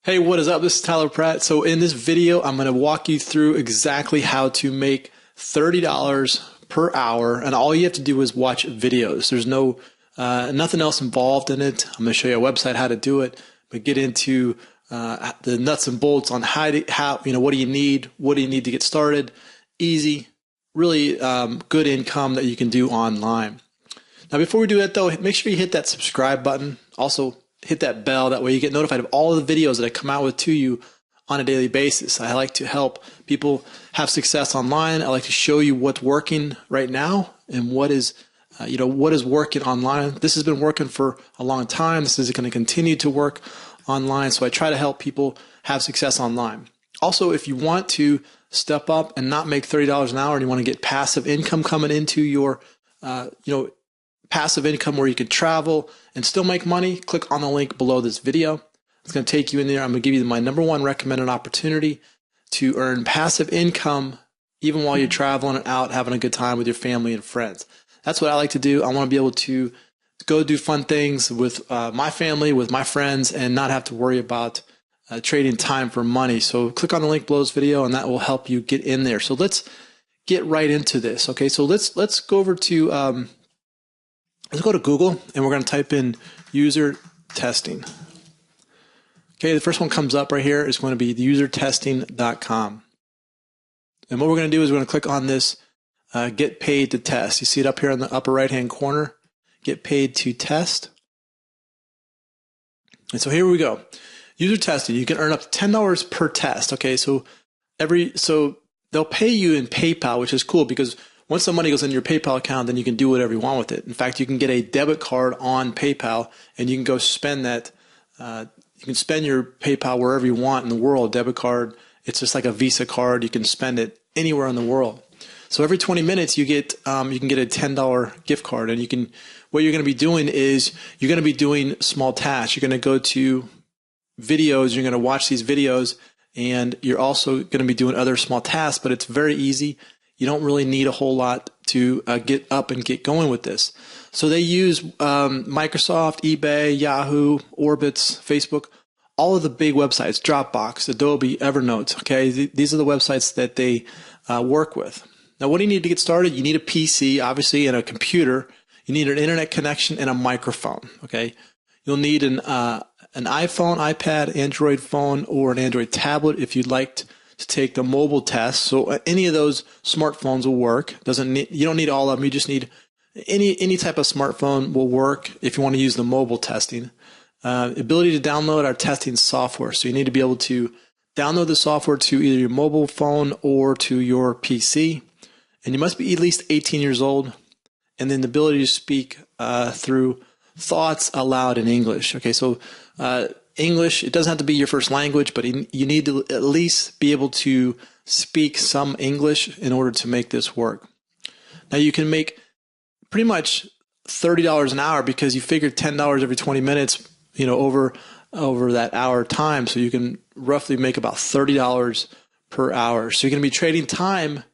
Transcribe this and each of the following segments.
Hey, what is up? This is Tyler Pratt. So in this video, I'm going to walk you through exactly how to make $30 per hour. And all you have to do is watch videos. There's nothing else involved in it. I'm going to show you a website how to do it, but get into the nuts and bolts on what do you need? What do you need to get started? Easy, really good income that you can do online. Now, before we do that though, make sure you hit that subscribe button. Also, hit that bell. That way you get notified of all of the videos that I come out with to you on a daily basis. I like to help people have success online. I like to show you what's working right now and what is working online. This has been working for a long time. This is going to continue to work online. So I try to help people have success online. Also, if you want to step up and not make $30 an hour and you want to get passive income coming into your, passive income where you can travel and still make money, click on the link below this video. It's going to take you in there. I'm going to give you my #1 recommended opportunity to earn passive income even while you're traveling and out having a good time with your family and friends. That's what I like to do. I want to be able to go do fun things with my family, with my friends, and not have to worry about trading time for money. So click on the link below this video and that will help you get in there. So let's get right into this. Okay, so let's go over to let's go to Google and we're going to type in user testing. Okay, the first one comes up right here is going to be usertesting.com. And what we're going to do is we're going to click on this get paid to test. You see it up here in the upper right hand corner, get paid to test. And so here we go. User testing, you can earn up to $10 per test. Okay, so they'll pay you in PayPal, which is cool because once the money goes into your PayPal account, then you can do whatever you want with it. In fact, you can get a debit card on PayPal and you can go spend that. You can spend your PayPal wherever you want in the world. Debit card, it's just like a Visa card. You can spend it anywhere in the world. So every 20 minutes you can get a $10 gift card, and what you're going to be doing is you're going to be doing small tasks. You're going to go to videos. You're going to watch these videos, and you're also going to be doing other small tasks. But it's very easy. You don't really need a whole lot to get up and get going with this. So they use Microsoft, eBay, Yahoo, Orbitz, Facebook, all of the big websites, Dropbox, Adobe, Evernote. Okay, these are the websites that they work with. Now, what do you need to get started? You need a PC, obviously, and a computer. You need an internet connection and a microphone. Okay, you'll need an iPhone, iPad, Android phone, or an Android tablet if you'd like to take the mobile test. So any of those smartphones will work. You don't need all of them. You just need any type of smartphone will work if you want to use the mobile testing. Ability to download our testing software. So you need to be able to download the software to either your mobile phone or to your PC. And you must be at least 18 years old. And then the ability to speak through thoughts aloud in English. Okay, so English, it doesn't have to be your first language, but you need to at least be able to speak some English in order to make this work. Now you can make pretty much $30 an hour because you figured $10 every 20 minutes, over that hour time. So you can roughly make about $30 per hour. So you're going to be trading time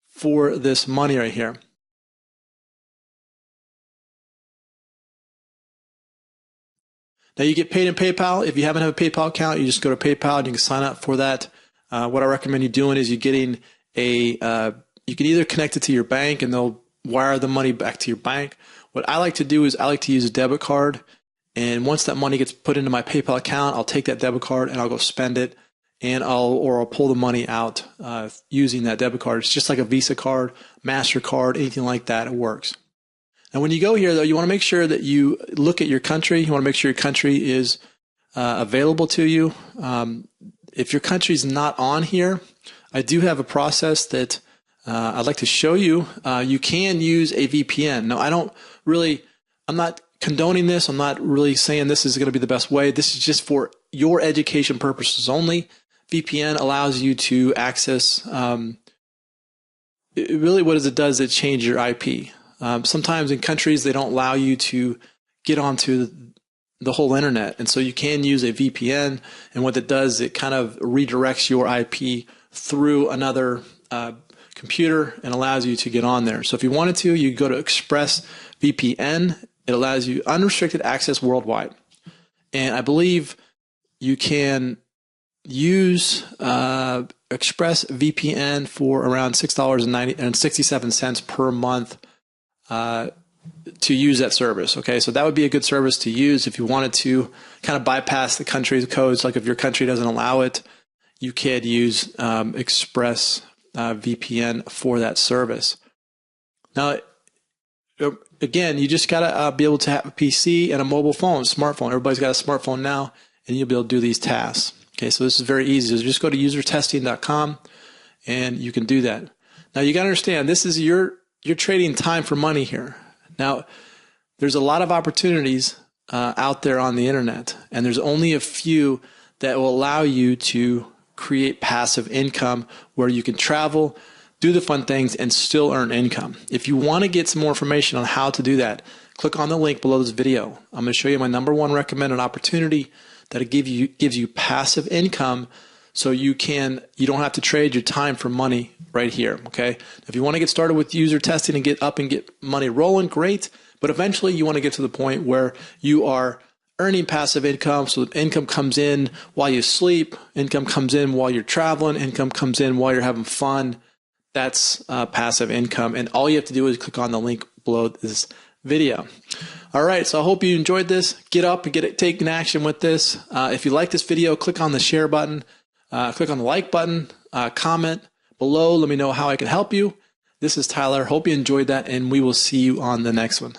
for this money right here. Now you get paid in PayPal. If you haven't have a PayPal account, you just go to PayPal and you can sign up for that. What I recommend you doing is you can either connect it to your bank and they'll wire the money back to your bank. What I like to do is I like to use a debit card. And once that money gets put into my PayPal account, I'll take that debit card and I'll go spend it, and I'll pull the money out using that debit card. It's just like a Visa card, MasterCard, anything like that. It works. And when you go here, though, you want to make sure that you look at your country. You want to make sure your country is available to you. If your country is not on here, I do have a process that I'd like to show you. You can use a VPN. Now, I'm not condoning this. I'm not really saying this is going to be the best way. This is just for your education purposes only. VPN allows you to access, really what it does, it changes your IP. Sometimes in countries, they don't allow you to get onto the whole internet. And so you can use a VPN. And what it does, it kind of redirects your IP through another computer and allows you to get on there. So if you wanted to, you go to ExpressVPN. It allows you unrestricted access worldwide. And I believe you can use ExpressVPN for around $6.67 per month to use that service. Okay, so that would be a good service to use if you wanted to kind of bypass the country's codes. Like if your country doesn't allow it, you could use ExpressVPN for that service. Now, again, you just got to be able to have a PC and a mobile phone, smartphone. Everybody's got a smartphone now, and you'll be able to do these tasks. Okay, so this is very easy. So just go to usertesting.com, and you can do that. Now, you got to understand, this is you're trading time for money here. Now, there's a lot of opportunities out there on the internet, and there's only a few that will allow you to create passive income where you can travel, do the fun things, and still earn income. If you want to get some more information on how to do that, click on the link below this video. I'm going to show you my #1 recommended opportunity that gives you passive income, so you don't have to trade your time for money right here. Okay. If you want to get started with user testing and get money rolling, great. But eventually you want to get to the point where you are earning passive income. So income comes in while you sleep, income comes in while you're traveling, income comes in while you're having fun. That's passive income. And all you have to do is click on the link below this video. All right, so I hope you enjoyed this. Get up and take an action with this. If you like this video, click on the share button, click on the like button, comment below. Let me know how I can help you. This is Tyler. Hope you enjoyed that, and we will see you on the next one.